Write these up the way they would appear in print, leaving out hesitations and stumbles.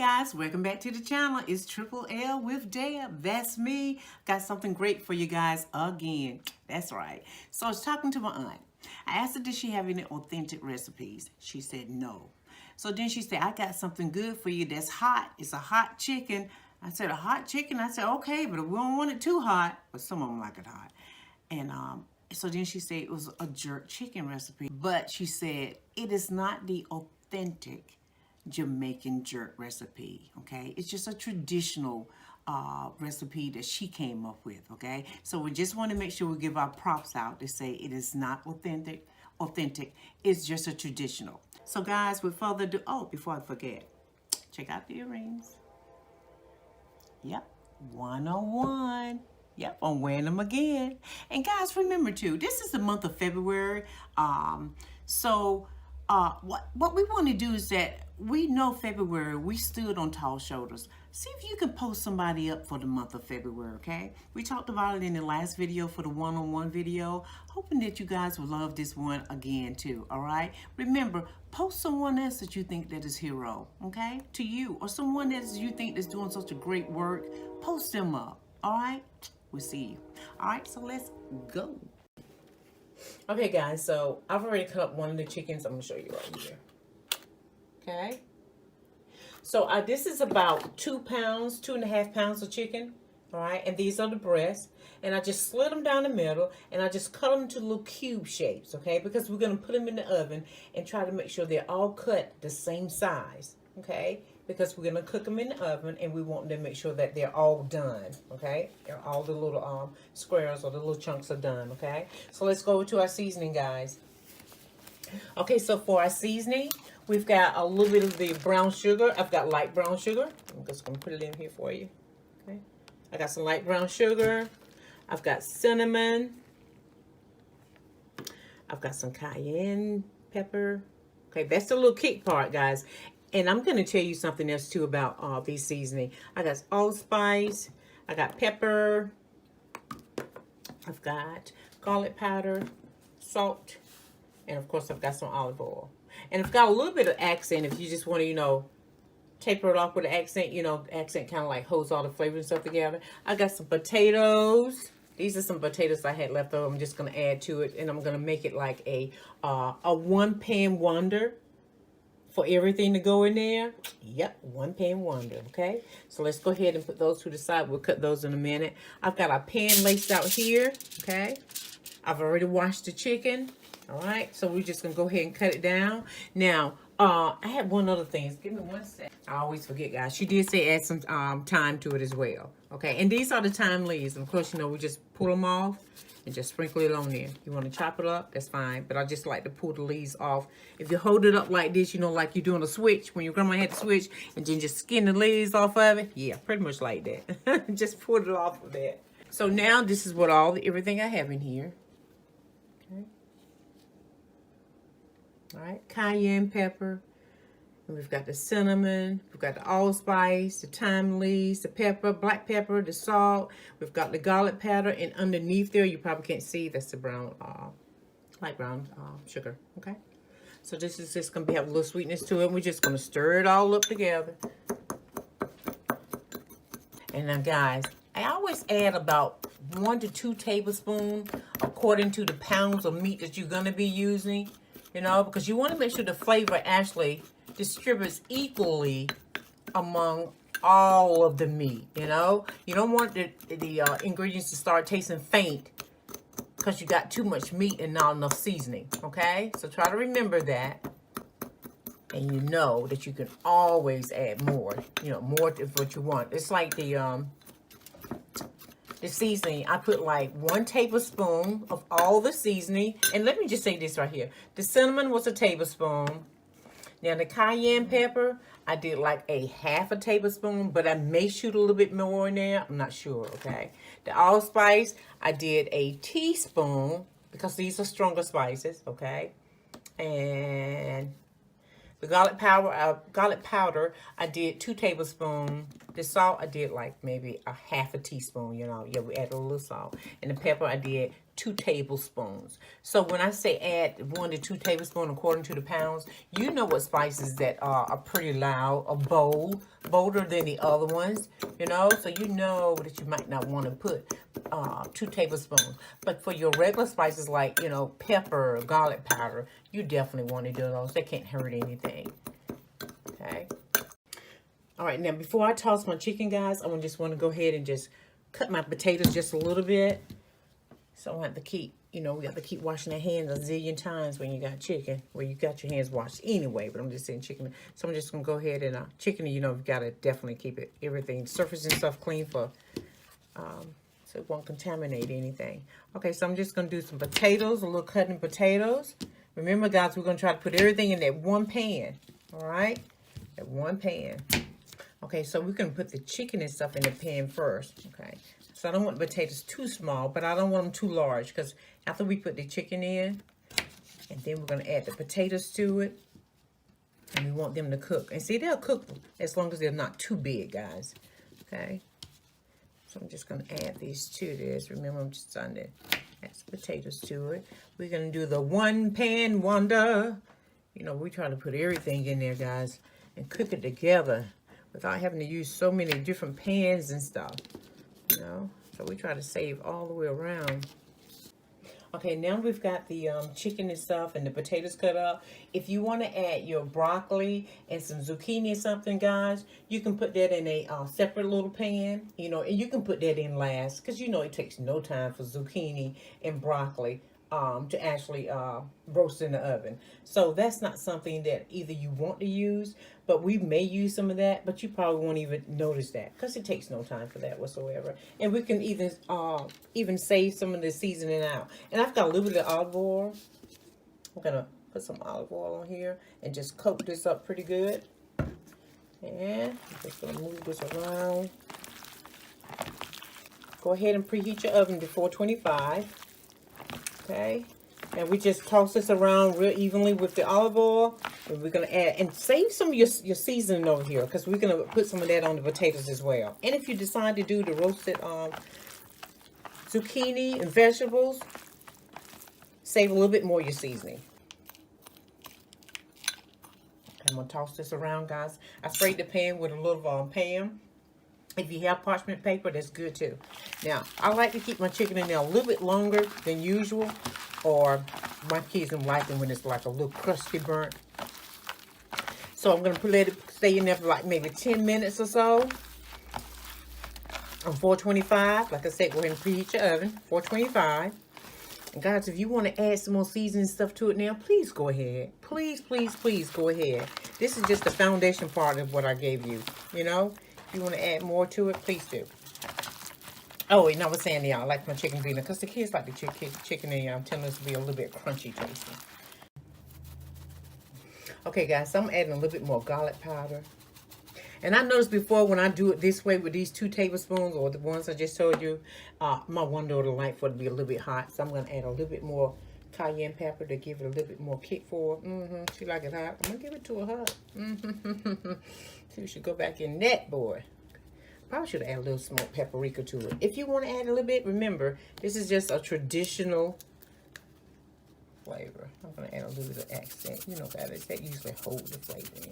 guys, welcome back to the channel. It's Triple L with Deb. That's me. Got something great for you guys again. That's right. So I was talking to my aunt. I asked her, did she have any authentic recipes? She said no. So then she said, I got something good for you that's hot. It's a hot chicken. I said, a hot chicken? I said, okay, but we don't want it too hot. But some of them like it hot. And so then she said it was a jerk chicken recipe. But she said, it is not the authentic Jamaican jerk recipe, okay? It's just a traditional recipe that she came up with, okay? So we just want to make sure we give our props out to say it is not authentic. It's just a traditional. So guys, with further ado, oh, before I forget, check out the earrings. Yep, 101. Yep, I'm wearing them again. And guys, remember too, this is the month of February. What we want to do is that we know February, we stood on tall shoulders. See if you can post somebody up for the month of February, okay? We talked about it in the last video for the one-on-one video. Hoping that you guys will love this one again too, all right? Remember, post someone else that you think that is hero, okay? To you, or someone that you think is doing such a great work. Post them up, all right? We'll see you. All right, so let's go. Okay, guys, so I've already cut up one of the chickens. I'm going to show you right here. Okay. So this is about 2 pounds, 2.5 pounds of chicken. All right, and these are the breasts. And I just slit them down the middle, and I just cut them into little cube shapes, okay? Because we're going to put them in the oven and try to make sure they're all cut the same size, okay? Because we're going to cook them in the oven, and we want to make sure that they're all done, okay? All the little squares or the little chunks are done, okay? So let's go to our seasoning, guys. Okay, so for our seasoning, we've got a little bit of the brown sugar. I've got light brown sugar. I'm just going to put it in here for you, okay? I got some light brown sugar. I've got cinnamon. I've got some cayenne pepper. Okay, that's the little kick part, guys. And I'm going to tell you something else, too, about these seasoning. I got allspice. I got pepper. I've got garlic powder, salt. And, of course, I've got some olive oil. And I've got a little bit of accent if you just want to, taper it off with an accent. Accent kind of like holds all the flavor and stuff together. I got some potatoes. These are some potatoes I had left over. I'm just going to add to it. And I'm going to make it like a one-pan wonder. For everything to go in there. Yep, one-pan wonder, okay? So let's go ahead and put those to the side. We'll cut those in a minute. I've got our pan laced out here, okay? I've already washed the chicken, all right? So we're just going to go ahead and cut it down. Now, I had one other thing. Give me one sec. I always forget, guys. She did say add some thyme to it as well, okay? And these are the thyme leaves. And, of course, we just pull them off. And just sprinkle it on there. You want to chop it up, that's fine. But I just like to pull the leaves off. If you hold it up like this, like you're doing a switch, when your grandma had to switch, and then just skin the leaves off of it. Yeah, pretty much like that. Just pull it off of that. So now this is what everything I have in here. Okay. All right, cayenne pepper. And we've got the cinnamon, we've got the allspice, the thyme leaves, the pepper, black pepper, the salt. We've got the garlic powder, and underneath there, you probably can't see, that's the brown, light brown sugar, okay? So this is just going to have a little sweetness to it. We're just going to stir it all up together. And now, guys, I always add about 1 to 2 tablespoons according to the pounds of meat that you're going to be using, because you want to make sure the flavor actually distributes equally among all of the meat, You don't want the ingredients to start tasting faint because you got too much meat and not enough seasoning, okay? So try to remember that. And you know that you can always add more, more of what you want. It's like the seasoning. I put like 1 tablespoon of all the seasoning. And let me just say this right here. The cinnamon was a tablespoon. Now, the cayenne pepper, I did like a half a tablespoon, but I may shoot a little bit more in there. I'm not sure, okay? The allspice, I did a teaspoon, because these are stronger spices, okay? And the garlic powder, I did 2 tablespoons. The salt, I did like maybe a half a teaspoon, Yeah, we added a little salt. And the pepper, I did 2 tablespoons. So when I say add 1 to 2 tablespoons according to the pounds, you know what spices that are pretty loud, or bold, bolder than the other ones, you know. So you know that you might not want to put 2 tablespoons. But for your regular spices like, you know, pepper, garlic powder, you definitely want to do those. They can't hurt anything. Okay. All right, now before I toss my chicken, guys, I just want to go ahead and just cut my potatoes just a little bit. So I don't have to keep, you know, we have to keep washing our hands a zillion times when you got chicken. Well, you got your hands washed anyway, but I'm just saying chicken. So I'm just going to go ahead and, chicken, you know, you've got to definitely keep it, everything, surface and stuff clean for, so it won't contaminate anything. Okay, so I'm just going to do some potatoes, a little cutting potatoes. Remember, guys, we're going to try to put everything in that one pan, all right? That one pan. Okay, so we're going to put the chicken and stuff in the pan first, okay? So I don't want the potatoes too small, but I don't want them too large, because after we put the chicken in, and then we're going to add the potatoes to it, and we want them to cook. And see, they'll cook as long as they're not too big, guys, okay? So I'm just going to add these to this. Remember, I'm just trying to add some potatoes to it. We're going to do the one pan wonder. You know, we try to put everything in there, guys, and cook it together without having to use so many different pans and stuff. You know, so we try to save all the way around. Okay, now we've got the chicken and stuff and the potatoes cut up. If you want to add your broccoli and some zucchini or something, guys, you can put that in a separate little pan, you know, and you can put that in last, because you know it takes no time for zucchini and broccoli to actually roast in the oven. So that's not something that either you want to use, but we may use some of that, but you probably won't even notice that, because it takes no time for that whatsoever. And we can even save some of the seasoning out. And I've got a little bit of olive oil. I'm gonna put some olive oil on here and just coat this up pretty good. And I'm just gonna move this around. Go ahead and preheat your oven to 425. Okay, and we just toss this around real evenly with the olive oil. And we're going to add, and save some of your seasoning over here, because we're going to put some of that on the potatoes as well. And if you decide to do the roasted zucchini and vegetables, save a little bit more of your seasoning. Okay, I'm going to toss this around, guys. I sprayed the pan with a little Pam. If you have parchment paper, that's good too. Now, I like to keep my chicken in there a little bit longer than usual, or my kids don't like them when it's like a little crusty burnt. So I'm going to let it stay in there for like maybe 10 minutes or so on 425. Like I said, go ahead and preheat your oven, 425. And guys, if you want to add some more seasoning stuff to it now, please go ahead. Please, please, please go ahead. This is just the foundation part of what I gave you, you know. If you want to add more to it, please do. Oh, and I was saying, yeah, I like my chicken being, because the kids like the chicken and I'm telling us to be a little bit crunchy tasting. Okay, guys, so I'm adding a little bit more garlic powder. And I noticed before when I do it this way with these 2 tablespoons, or the ones I just told you, my one daughter liked for it to be a little bit hot. So I'm going to add a little bit more cayenne pepper to give it a little bit more kick for her. She like it hot. I'm going to give it to her hot. She should go back in that, boy. Probably should add a little smoked paprika to it. If you want to add a little bit, remember, this is just a traditional flavor. I'm going to add a little bit of accent. You know that usually holds the flavor in.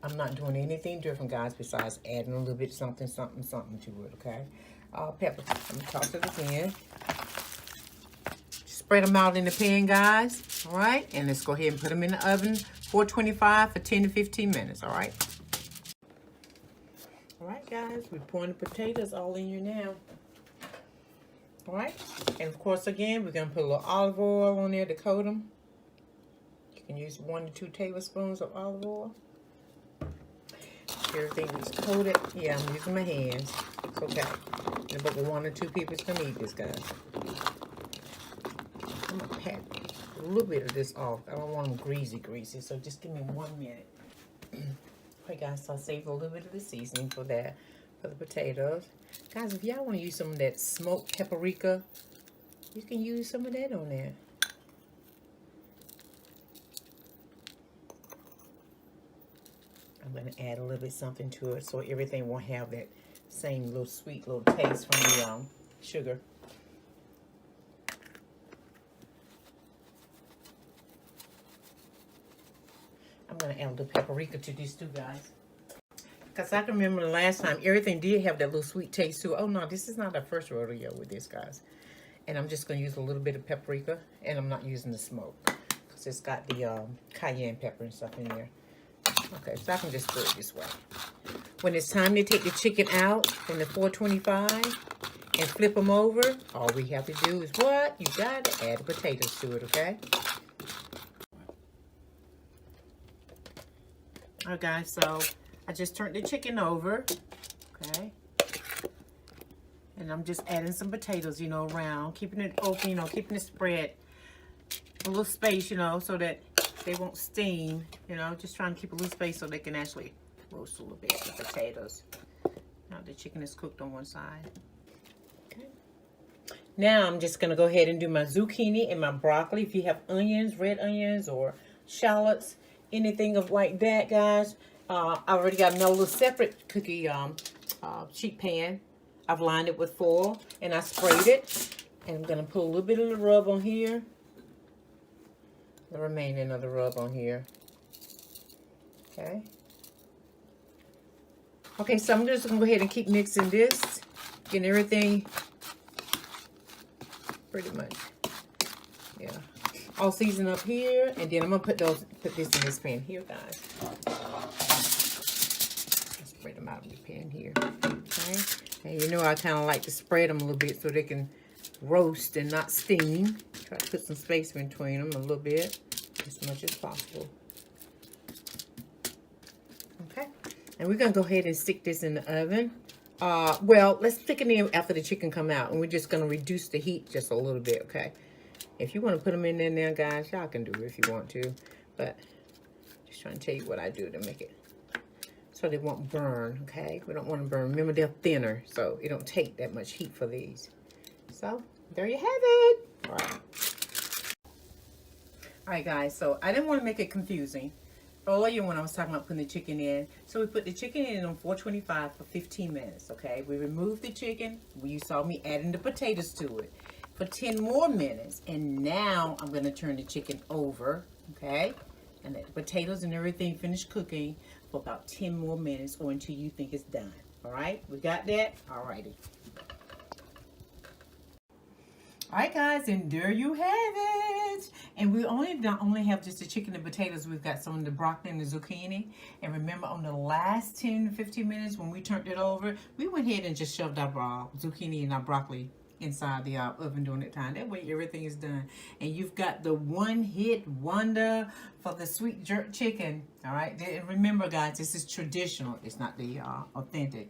I'm not doing anything different, guys, besides adding a little bit something to it, okay? Pepper. I'm going to toss it in. Spread them out in the pan, guys. All right? And let's go ahead and put them in the oven, 425 for 10 to 15 minutes, all right? All right, guys, we're pouring the potatoes all in here now. All right, and of course, again, we're going to put a little olive oil on there to coat them. You can use 1 to 2 tablespoons of olive oil. Everything is coated. Yeah, I'm using my hands. It's okay. But 1 or 2 people is going to eat this, guys. I'm going to pat a little bit of this off. I don't want them greasy, so just give me 1 minute. Okay, guys, so I saved a little bit of the seasoning for that, for the potatoes. Guys, if y'all want to use some of that smoked paprika, you can use some of that on there. I'm going to add a little bit something to it so everything won't have that same little sweet little taste from the sugar. going to add a little paprika to this too, guys. Because I can remember the last time, everything did have that little sweet taste to it. Oh, no, this is not our first rodeo with this, guys. And I'm just going to use a little bit of paprika. And I'm not using the smoke. Because it's got the cayenne pepper and stuff in there. Okay, so I can just do it this way. When it's time to take the chicken out from the 425 and flip them over, all we have to do is what? You got to add the potatoes to it, okay? All right, guys, so I just turned the chicken over, okay? And I'm just adding some potatoes, you know, around, keeping it open, you know, keeping it spread. A little space, you know, so that they won't steam, you know, just trying to keep a little space so they can actually roast a little bit of the potatoes. Now the chicken is cooked on one side. Okay. Now I'm just gonna go ahead and do my zucchini and my broccoli. If you have onions, red onions or shallots, anything of like that, guys. I already got another little separate cookie sheet pan. I've lined it with foil and I sprayed it. And I'm gonna put a little bit of the rub on here. The remaining of the rub on here. Okay. Okay, so I'm just gonna go ahead and keep mixing this, getting everything pretty much, yeah, all seasoned up here, and then I'm gonna put this in this pan here, guys. Spread them out in the pan here. Okay, and you know I kind of like to spread them a little bit so they can roast and not steam. Try to put some space between them a little bit, as much as possible. Okay, and we're gonna go ahead and stick this in the oven. Well, let's stick it in after the chicken come out, and we're just gonna reduce the heat just a little bit, okay? If you want to put them in there now, guys, y'all can do it if you want to, but just trying to tell you what I do to make it so they won't burn, okay? We don't want to burn. Remember, they're thinner, so it don't take that much heat for these. So there you have it. All right, guys, so I didn't want to make it confusing earlier when I was talking about putting the chicken in. So we put the chicken in on 425 for 15 minutes, okay? We removed the chicken. You saw me adding the potatoes to it for 10 more minutes. And now I'm going to turn the chicken over, okay? And let the potatoes and everything finish cooking for about 10 more minutes or until you think it's done, all right? We got that? All righty. All right, guys, and there you have it. And we not only have just the chicken and potatoes, we've got some of the broccoli and the zucchini. And remember, on the last 10 to 15 minutes when we turned it over, we went ahead and just shoved our zucchini and our broccoli inside the oven during that time. That way everything is done. And you've got the one-hit wonder for the sweet jerk chicken. All right, and remember, guys, this is traditional. It's not the authentic.